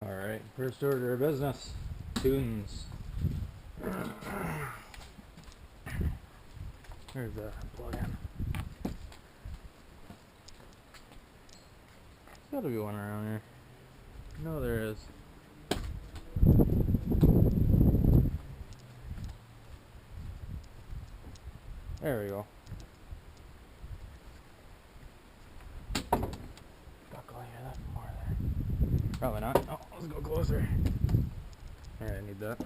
Alright, first order of business. Tunes. There's the plug-in. There's gotta be one around here. No, there is. There we go. Buckle here, that more there. Probably not. Oh, let's go closer. Alright, I need that.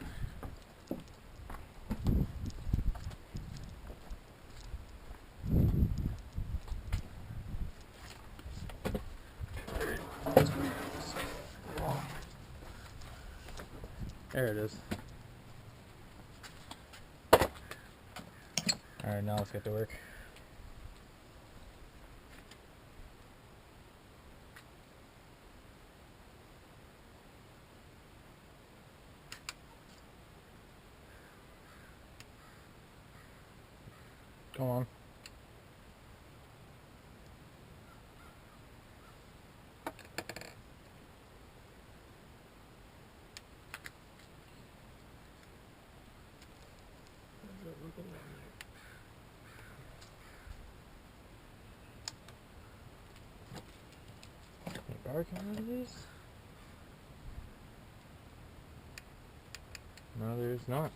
There it is. Alright, now let's get to work. Come on. Any power coming out of these? No, there's not.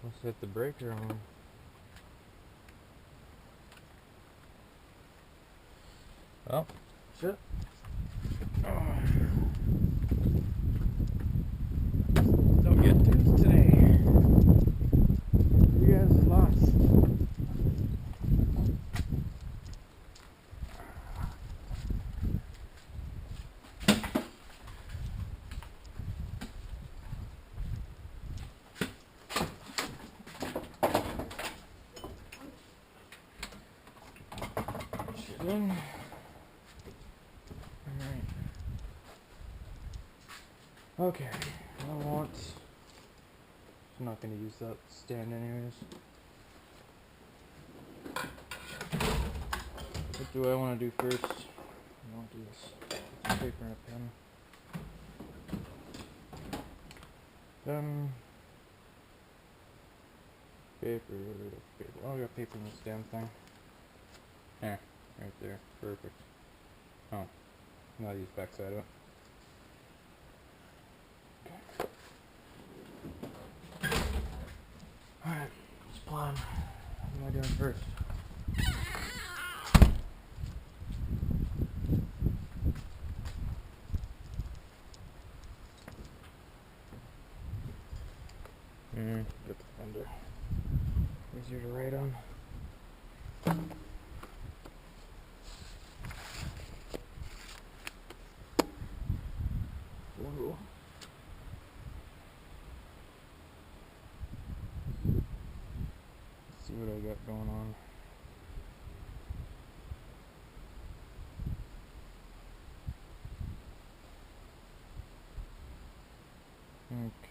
Let's hit the breaker on. Oh, shit. Don't get tunes today. You guys are lost. Shit in. Alright. Okay, I want. I'm not gonna use that stand anyways. What do I want to do first? I want to do this. Paper and a pen. Paper. Oh, I got paper in this damn thing. Yeah, right there. Perfect. Oh, I'll use backside of it. Alright, let's plan. What am I doing first? Get the fender. Easier to write on. Whoa. Let's see what I got going on.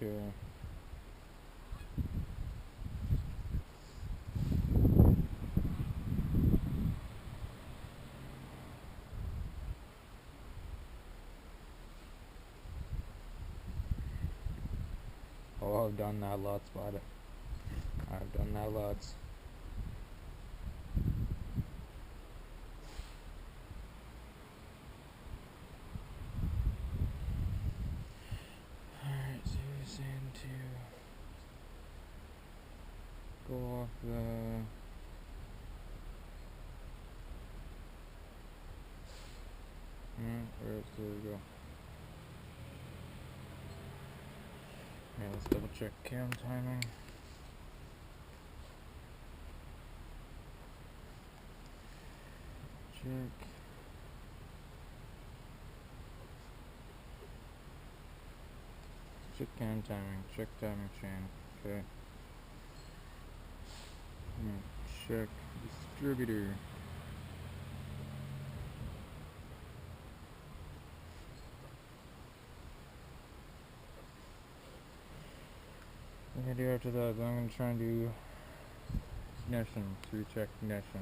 Okay. Oh, I've done that lots, but I've done that lots. Alright, so you're saying to go off the where else do we go? Yeah, let's double check cam timing. Check. Check cam timing. Check timing chain. Okay. Check distributor. What I'm gonna do after that, I'm gonna try and do ignition, to check ignition.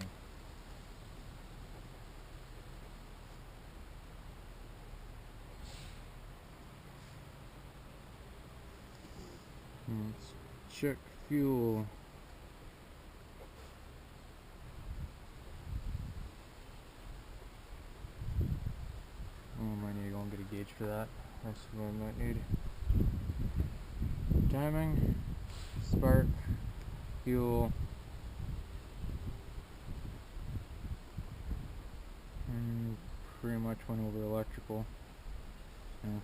Let's check fuel. Oh, I might need to go and get a gauge for that. That's what I might need. Timing, spark, fuel, and pretty much went over electrical. Yeah.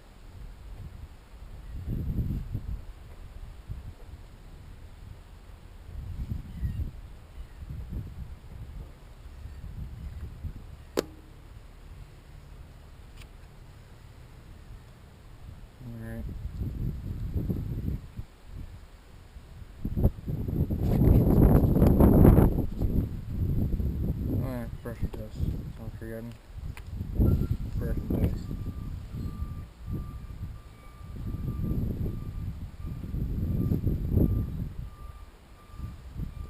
Alright. Alright, pressure test. Don't forget. Pressure test.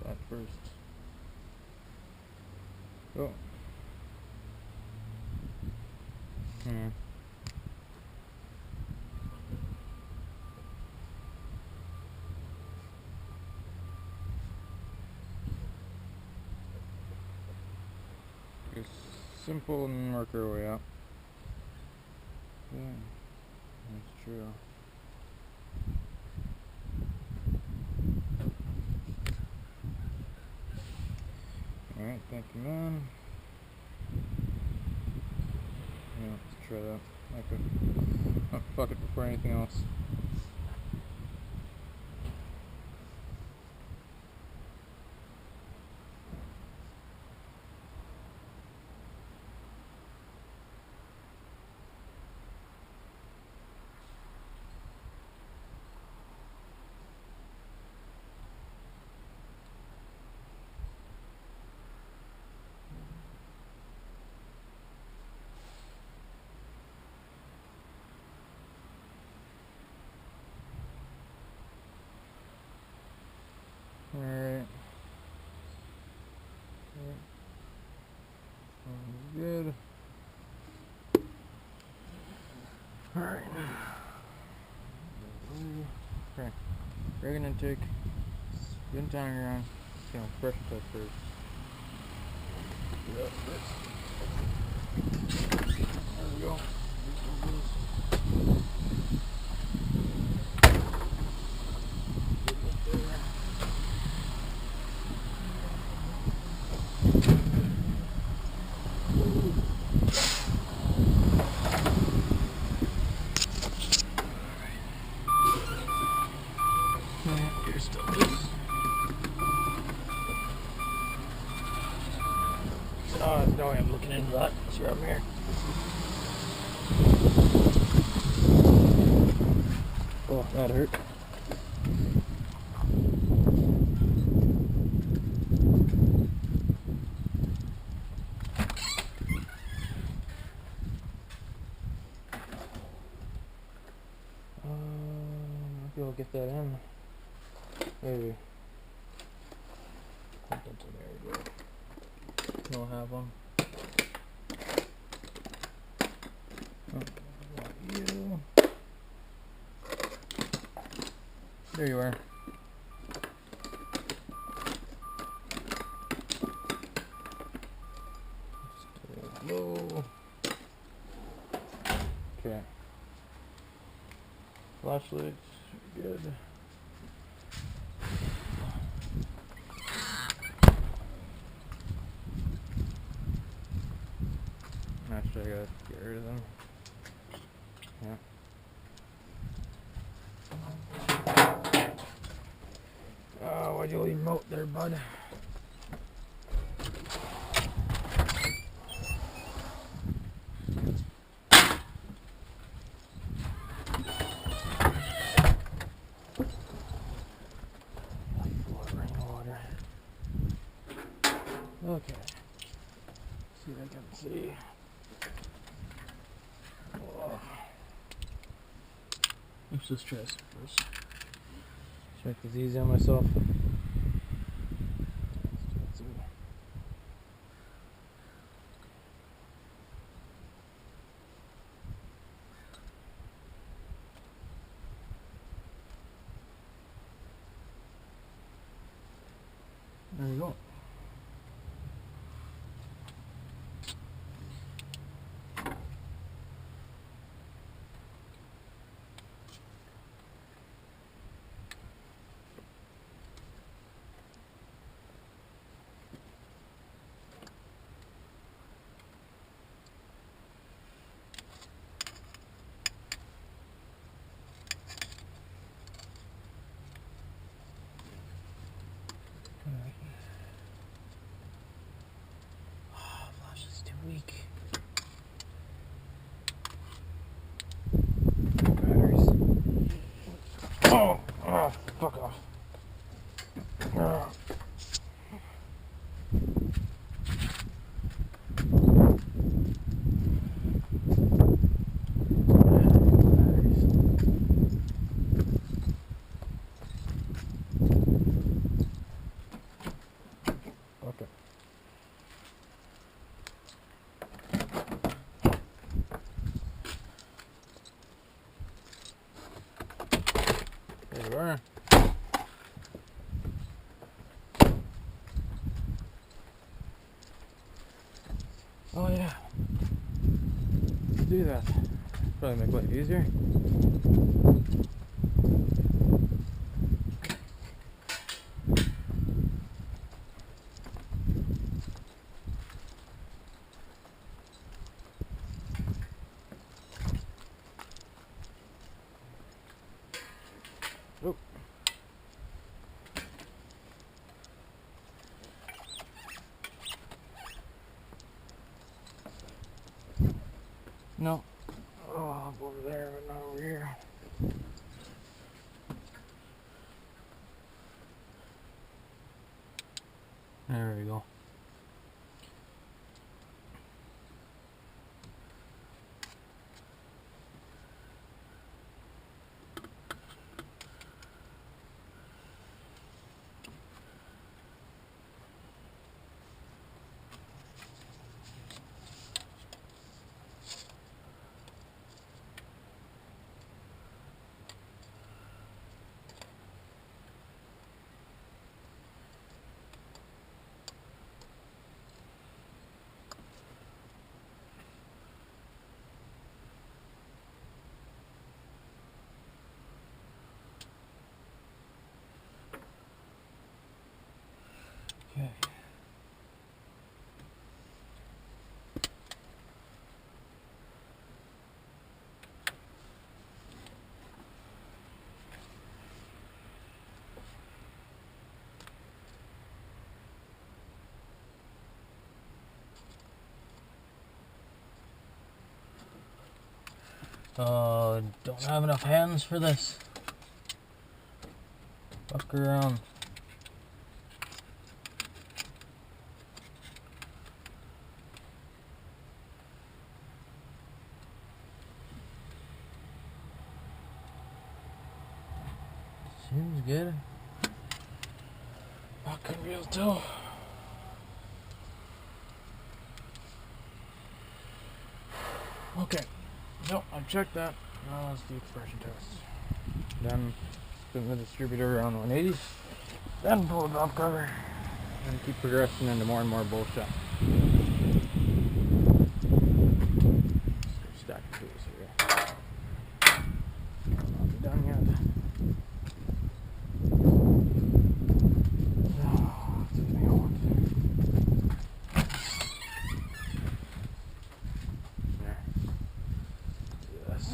That first. Oh. Hmm. Just simple and work our way up. Yeah, that's true. Alright, thank you, man. Yeah, let's try that. Okay. Oh, fuck it before anything else. Alright. Sounds good. Alright. Okay. Reagan intake. Spin timing around. Okay, pressure test first. Yep, there we go. Here's still this. No, I'm looking into that. See what I'm here. Oh, that hurt. Maybe I'll get that in. Maybe. There we go. We'll have one. Oh, you. There you are. Stay low. Okay. Flashlights, good. Actually, I gotta get rid of them. Yeah. Oh, why'd you leave remote there, bud? Rainwater. Okay. See what I can see. Oh. Let's just try this first. Check this easy on myself. There you go. Flash is too weak. Batteries. Oh, fuck off. Okay. There you are. Oh yeah. Let's do that. Probably make life easier. Oh. No. Oh, up over there, but not over here. There we go. Okay. Don't have enough hands for this. Fuck around. Seems good. Fucking real too. Okay. So I checked that. Now let's do expression test. Then spin the distributor around 180. Then pull the valve cover. And keep progressing into more and more bullshit. Stack of tools here. Not done yet. Oh, that's everything I want. There. Do this.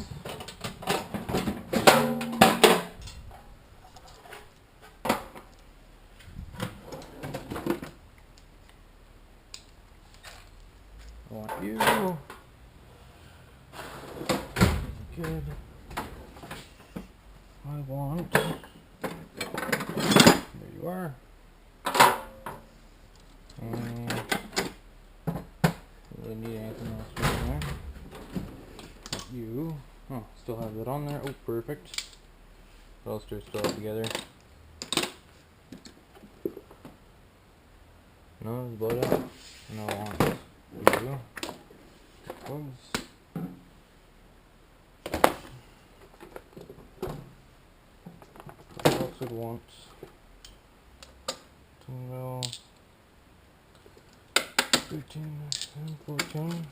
I want you. Good. I want. There you are. Really need anything else right there. You. Oh, still have that on there. Oh, perfect. What else do I still have together? No, that's about it. No, I want you. Plugs. Also want Well, 13 and 14.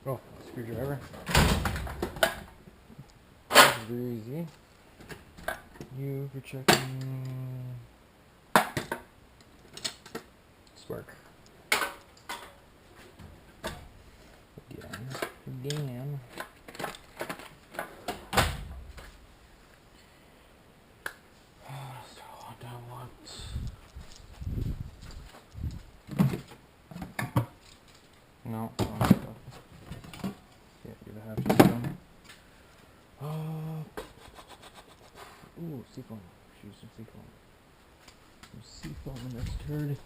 Oh, screwdriver. This is very easy. U for checking spark. Again. No. Yeah, you have to do them. Ooh, seafoam. Choose some seafoam. Some seafoam in this turd.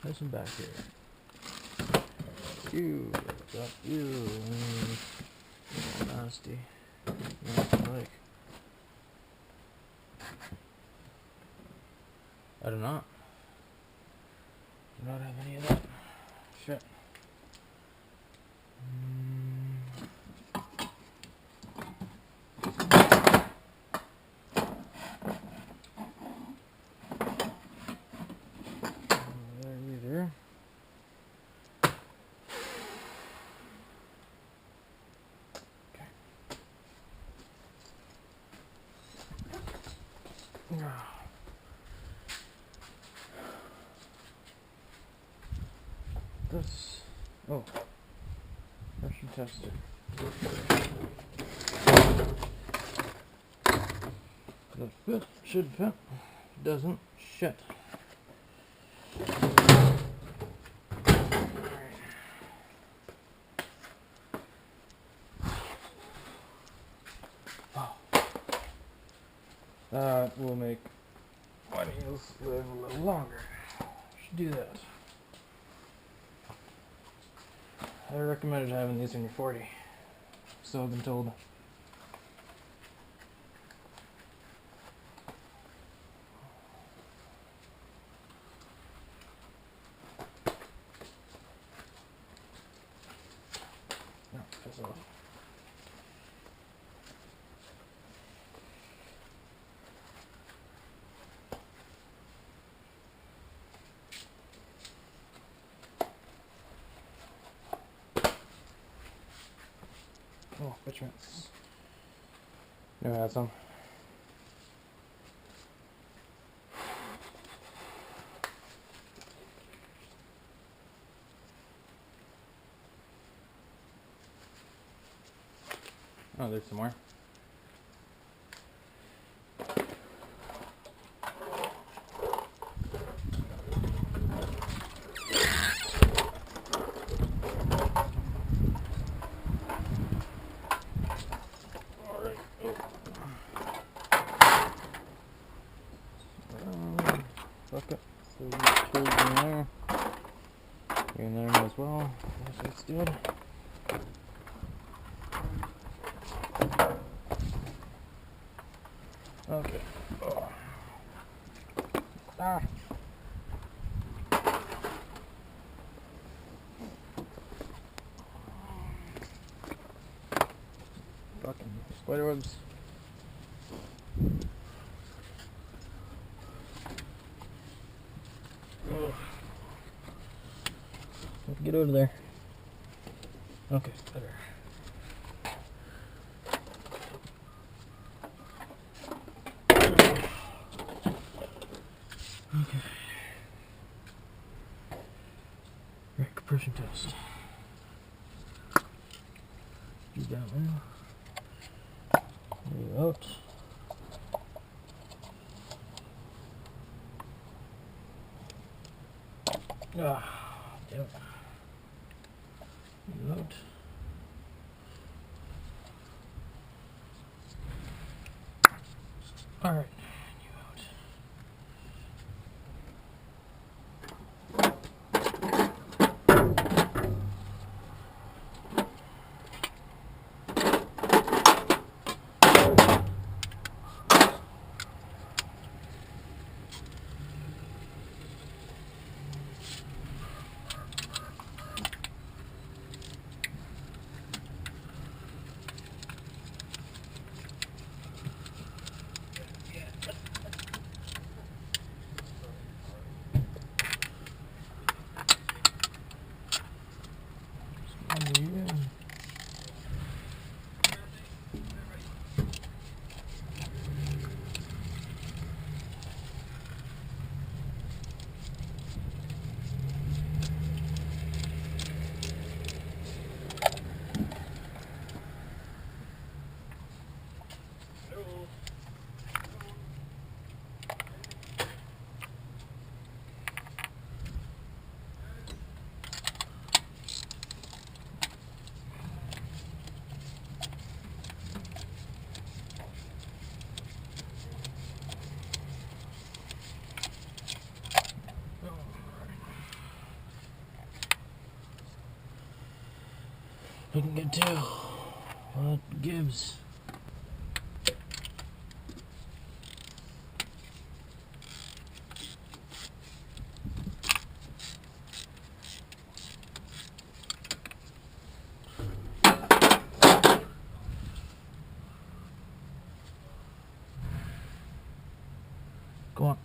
Listen back here. You, got you. Nasty. Like. I do not. Do not have any of that. Shit. There either. Okay. This. Oh. Pressure tester. That fit. Should fit. Doesn't. Shit. That will make my nails live a little longer. Should do that. I recommended having these when you're 40. So I've been told. No, piss off. Oh, which ones? Never had some. Oh, there's some more. Bucket. So you put it in there. You're in there as well. That's good. Okay. Oh. Ah. Fucking spider webs. Get over there. Okay, better. Okay. Right, compression test. Do that one. Move out. Ah, damn it. Move out. All right. You out. I can get two. What gives? Go on.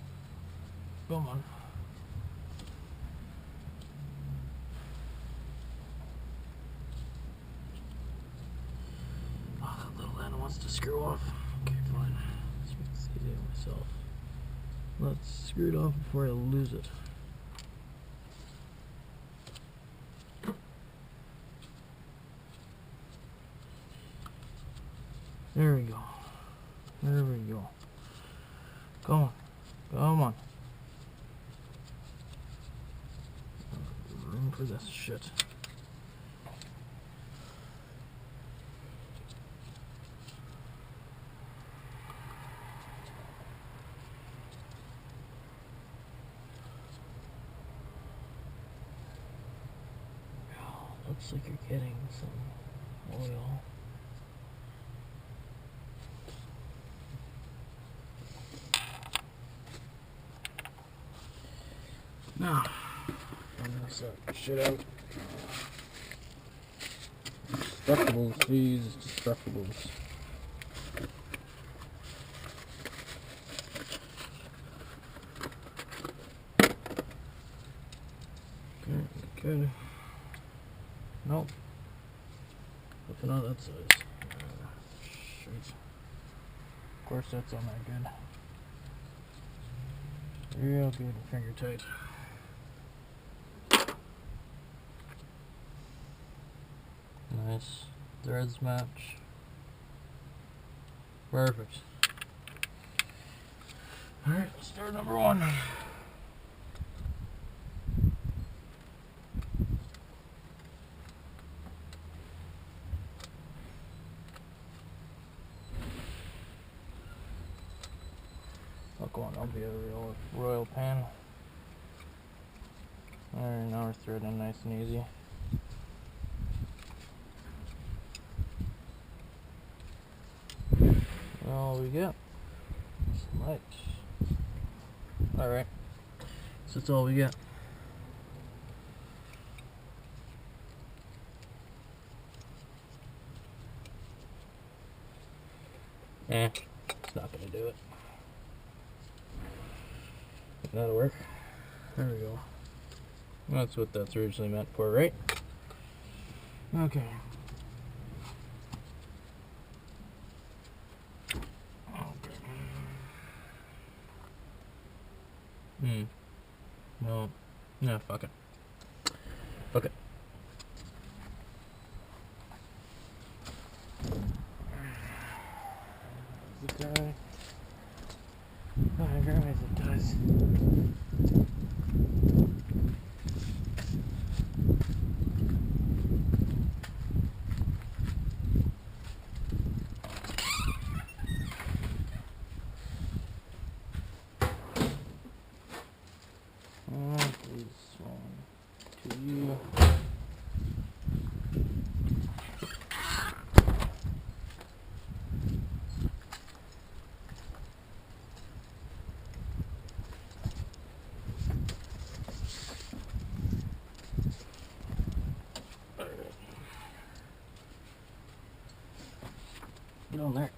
Come on. Oh, that little end wants to screw off. Okay, fine. Let's make this easy on myself. Let's screw it off before I lose it. There we go. There we go. Come on. Come on. Room for this shit. Looks like you're getting some oil. Now, I'm gonna set shit out. Destructibles, please, destructibles. Okay, good. Nope. Nothing on that size. Shoot. Of course, that's on that good. Real good and finger tight. Nice. Threads match. Perfect. Alright, let's start number one. Oh, go on, I'll be a real royal pan. Alright, now we're threading nice and easy. All we get. Some light. Alright. So that's all we get. It's not gonna do it. That'll work. There we go. That's what that's originally meant for, right? Okay. No. No, fuck it. Fuck it. Does it die? Oh, I realize it does. This one to you. Get on there.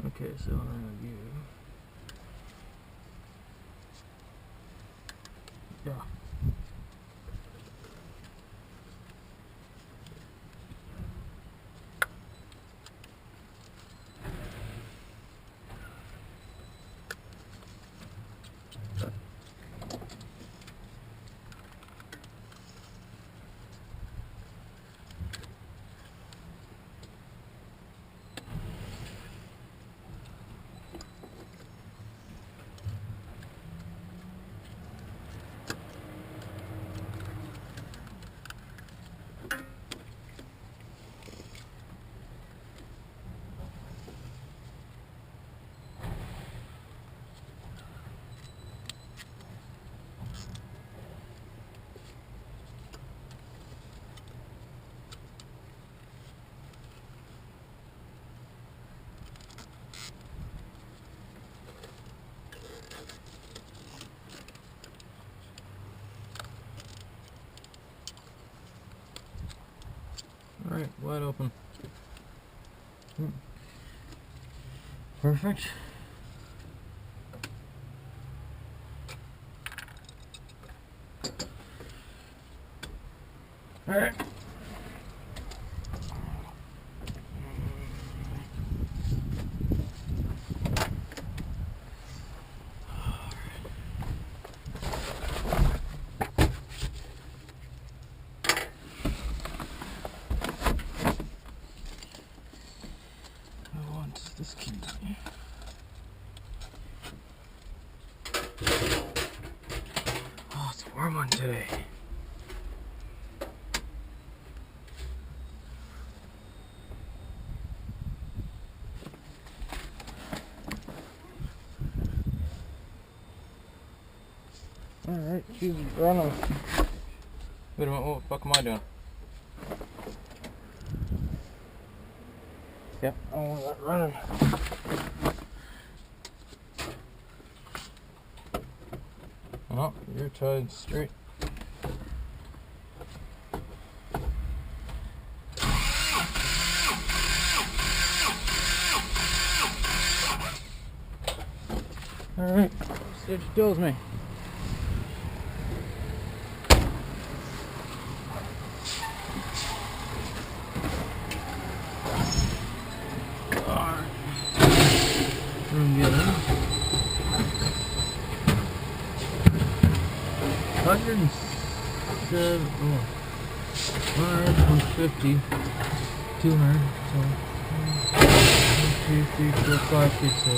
Okay, so in review. Yeah. Alright, wide open. Perfect. Alright. This key. Oh, it's a warm one today. Alright, she's running. Wait a minute, what the fuck am I doing? Yep, I want that running. Oh, you're tied straight. Alright, see what she tells me. Get in. 107, 150, 200, so 1, 2, 3, 4, 5, 6, so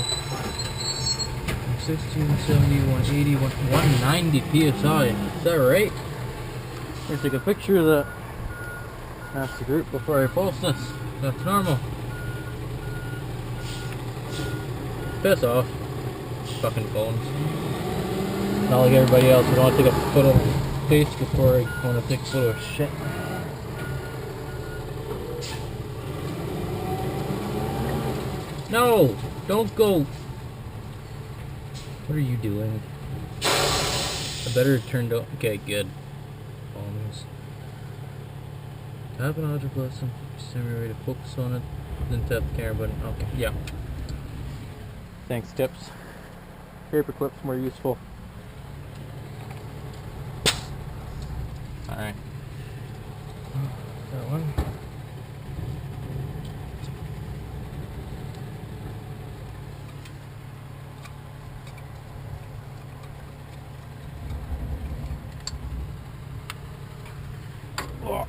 160, 170, 180, 190 psi. Is that right? I'm gonna take a picture of that. Ask the group before I post this. That's normal. Piss off. Fucking phones. Not like everybody else. I don't want to take a photo of my face before I want to take a photo of shit. No! Don't go! What are you doing? I better turn to... Okay, good. Phones. Tap an object lesson. Send me ready to focus on it. Then tap the camera button. Okay, yeah. Thanks, tips. Paper clips more useful. Alright. That one. Oh.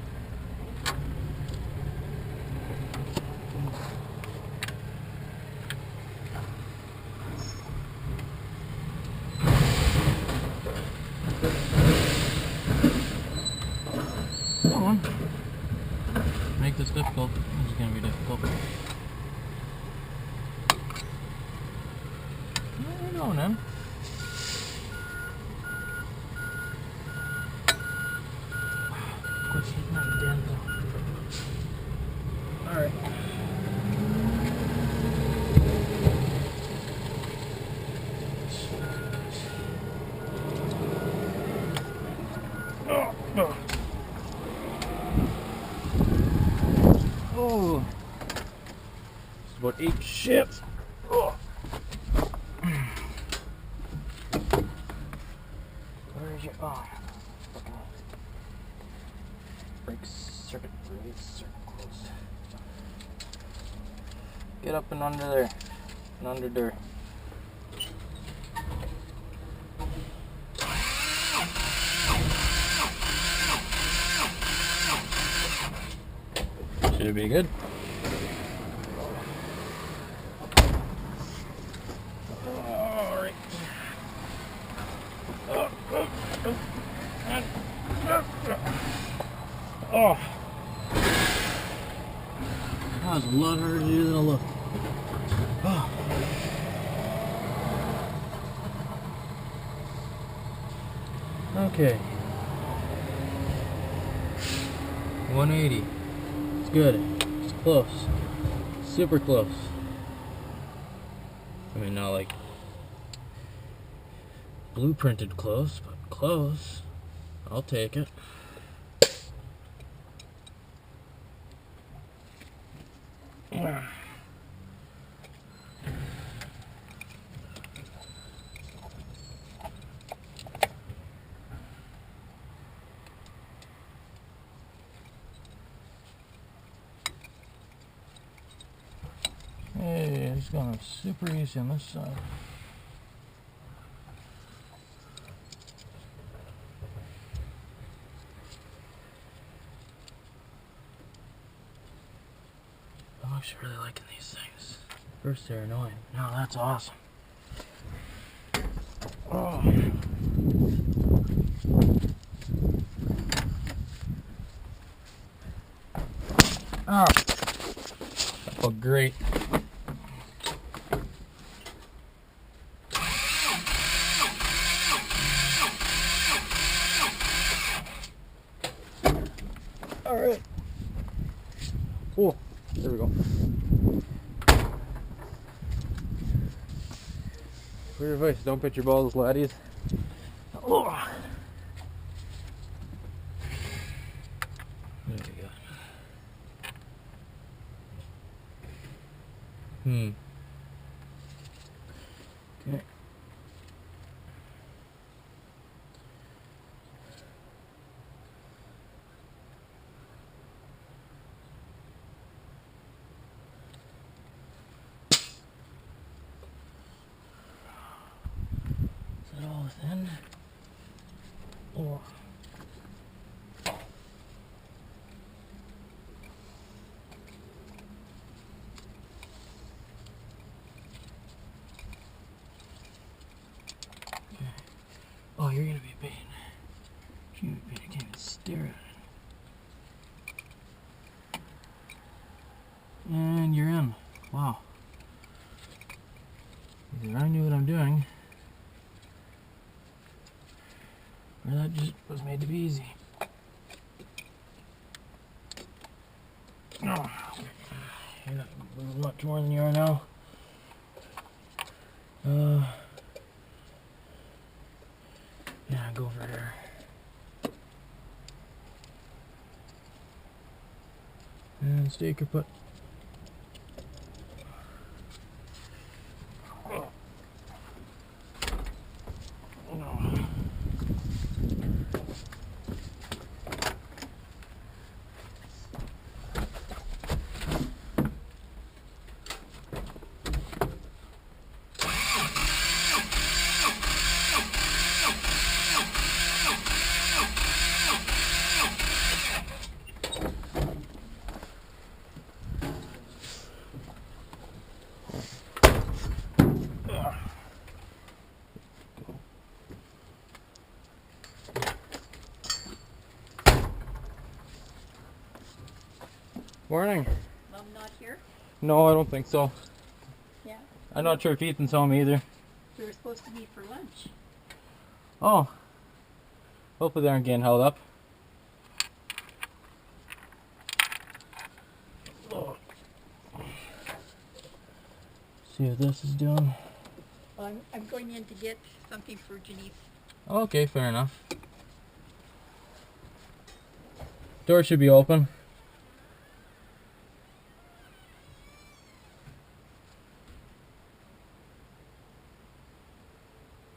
Come on. Make this difficult. This is gonna be difficult. Where are you going, then? Of course, he's not dead, though. Alright. Oh, it's about 8 ships. Oh. Where's your brake circuit closed. Get up and under there, and under there. Should be good. Alright. Oh. That was a lot harder to do than it looked. Oh. Okay. 180. It's good. It's close. Super close. I mean, not like blueprinted close, but close. I'll take it. Hey, it's going super easy on this side. I'm actually really liking these things. First they're annoying. Now that's awesome. Oh. Oh. That felt great. Alright. Oh, there we go. Good advice, don't pitch your balls, laddies. Oh. What do we got? Okay. Is that all within? Oh. Oh, you're gonna be a pain. You're gonna be a pain. I can't even stare at it. And you're in. Wow. Either I knew what I'm doing, or that just was made to be easy. Oh. You're not moving much more than you are now. Yeah, go over there. And stake your put. Morning. Mom not here? No, I don't think so. Yeah. I'm not sure if Ethan's home either. We were supposed to meet for lunch. Oh. Hopefully they aren't getting held up. Oh. See what this is doing. Well, I'm going in to get something for Janice. Okay, fair enough. Door should be open.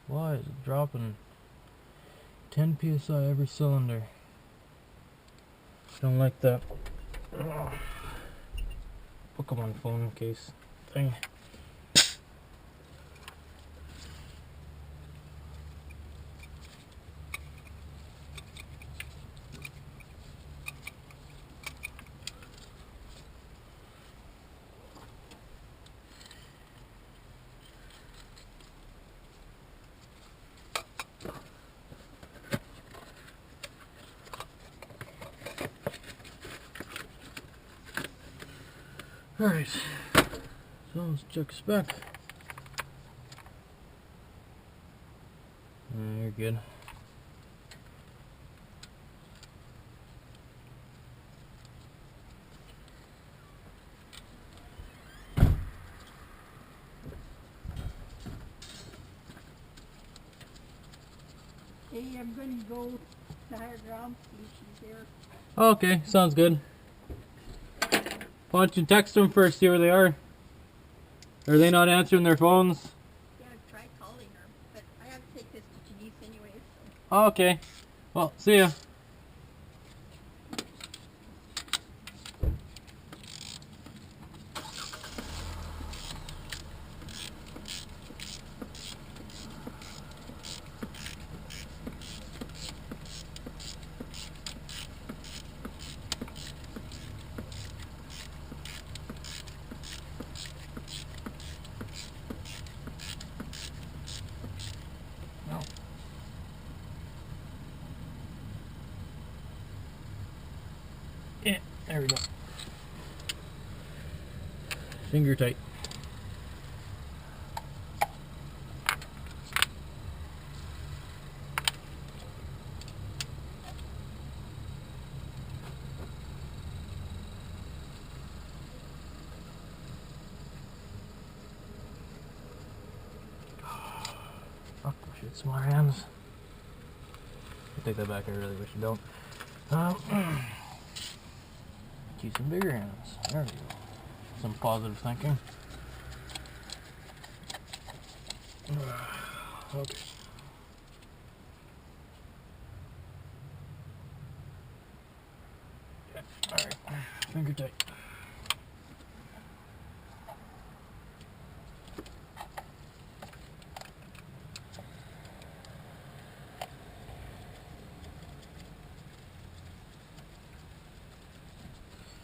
Why is it dropping 10 psi every cylinder? Don't like that. Pokemon phone case thing. Alright, so let's check spec. You're good. Hey, I'm going to go to higher ground, see if she's there. Okay, sounds good. Why don't you text them first, see where they are? Are they not answering their phones? Yeah, I've tried calling her, but I have to take this to Janice anyway, so. Oh, okay. Well, see ya. No. Yeah, there we go. Finger tight. Oh, shit, smaller hands. I take that back, I really wish you don't. Use some bigger hands. There we go. Some positive thinking. Okay. Alright, finger tight.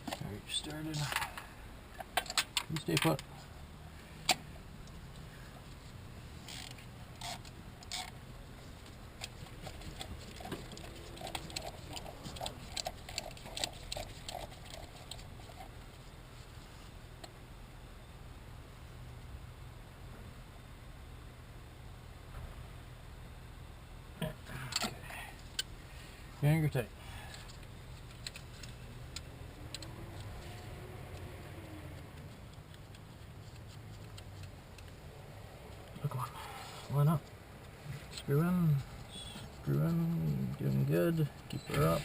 Alright, you started. You stay put. Finger tight. Look on. Line up. Screw in. Screw in. Doing good. Keep her up.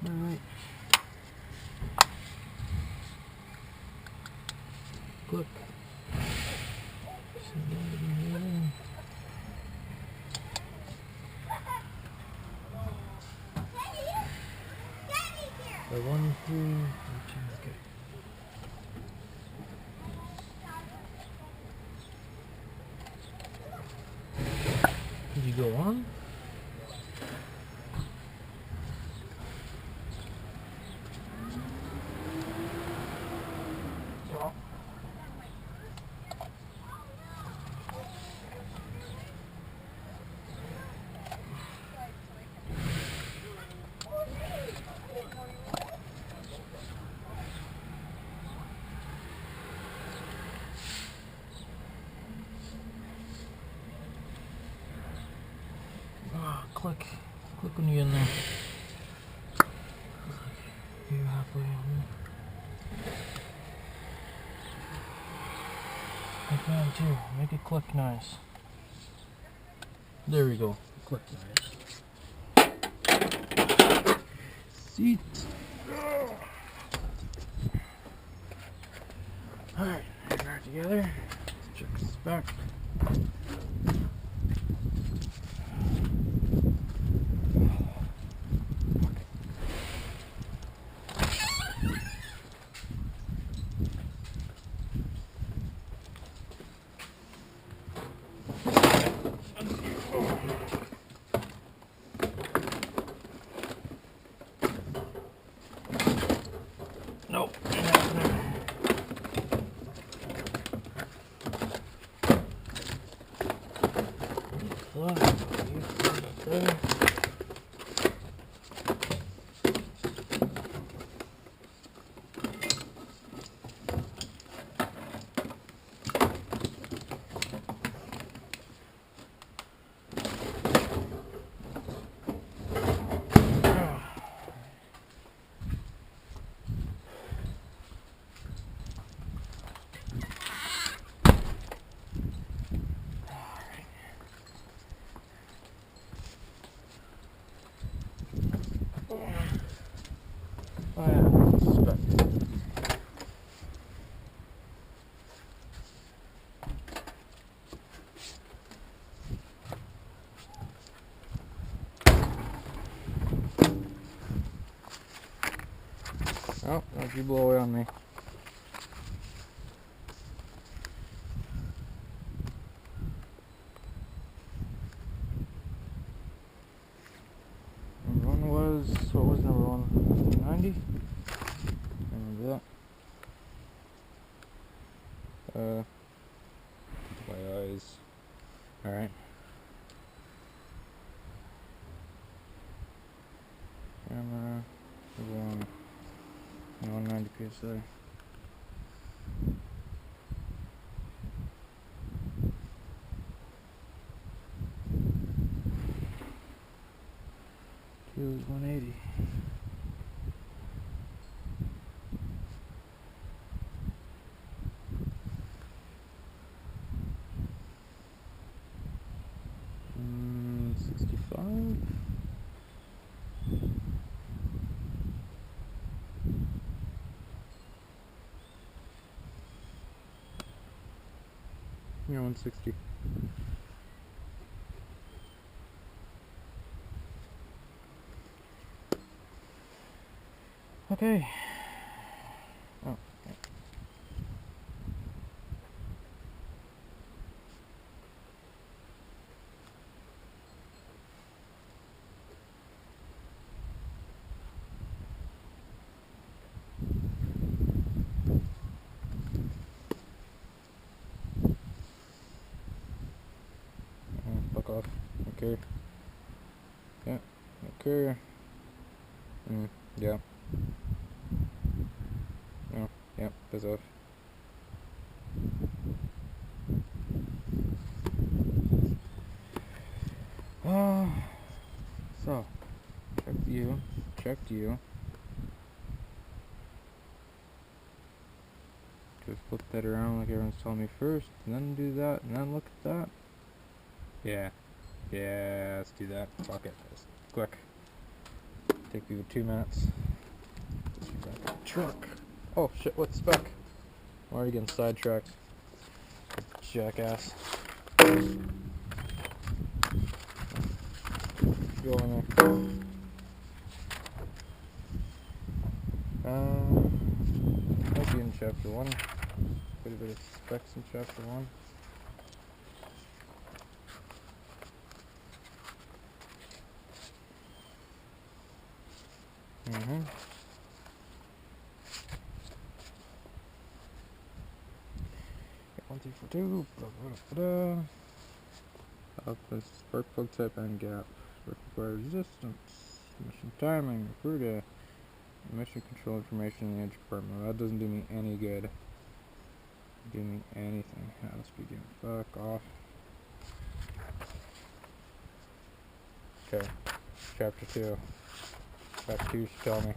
Alright. Click. The 1, 2, 3, okay. Did you go on? Click. Click when you're in there. You're halfway in. Like that too. Make it click nice. There we go. Click nice. Seat. Alright, back together. Check this back. Nope, ain't happening. Oh yeah, spec. Oh, don't you blow away on me. Number one was, what was number one? 90? I remember that. My eyes. Alright. Camera. 190 PSI. Q is 180. Mm, 65. Yeah, 160. Okay. Oh, okay. Fuck off. Okay. Yeah. Okay. Yeah. No. Yeah. Piss off. So. Checked you. Checked you. Just flip that around like everyone's telling me first, and then do that, and then look at that. Yeah. Yeah, let's do that. Fuck it. Just quick. Take you 2 minutes. Truck. Oh shit, what's spec? I'm already getting sidetracked. Jackass. Go in there. Might be in chapter 1. Quite a bit of specs in chapter 1. Mm-hmm. 1, 3, 4, 2. Up is spark plug type and gap. Spark requires resistance. Mission timing. Recruiter. Mission control information in the edge compartment. Well, that doesn't do me any good. Do me anything. Let's begin. Fuck off. Okay. Chapter 2. Chapter 2 should tell me.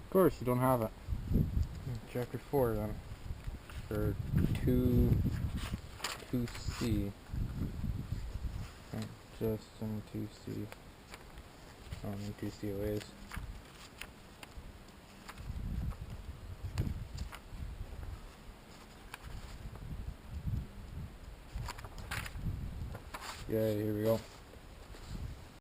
Of course, you don't have it. Chapter 4 then. For 2C. Just in 2C. In 2 COAs. Yeah, here we go.